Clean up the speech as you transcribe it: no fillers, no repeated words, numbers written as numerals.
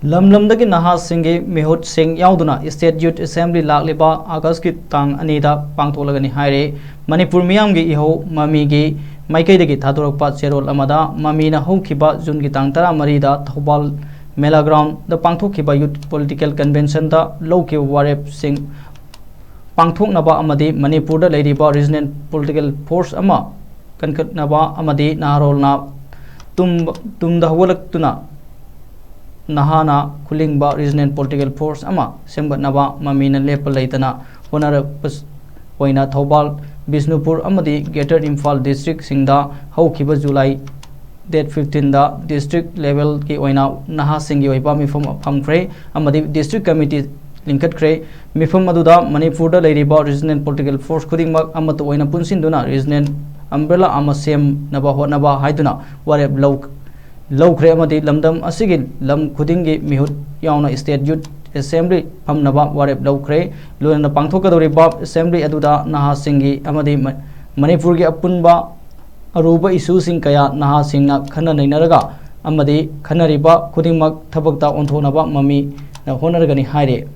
Lamdagi Naha Singi Mehut Singh Yauduna State Youth Assembly Lakliba August ki tang anida pangtolagani haire Manipur miyamgi iho mamigi maikaidagi thadorokpa cherol amada mamina hokhiba June ki tang tara marida Thobal Mela Ground the pangthokhiba Youth Political Convention da lowki warep sing pangthoknaba amadi Manipur da leiriba Regional Political Force ama kankatnaba amadi naharolna tumda hawalaktuna Nahana Kulingba Regional Political Force ama sembatnaba mamina lepal leitana honorable oina Thobal Bisnupur amadi Greater Imphal District singda haukiba July date 15 da district level ki oina naha singi oipa mifum phamkre amadi district committee linkat kre mifum aduda Manipur da leiriba Regional Political Force khudingmak amatu oina punsinduna regional umbrella ama sem naba honaba haiduna warep Lowkre amadi lamdam asigil lam khudingi mihut yauna State Youth Assembly pamnaba warep lowkre luna pangthokadori bab assembly aduda naha singi amadi Manipur gi apunba aruba issue sing kaya naha singna khana nainaraga amadi khanariba khudingmak thabakta onthonaba mami na honargani haire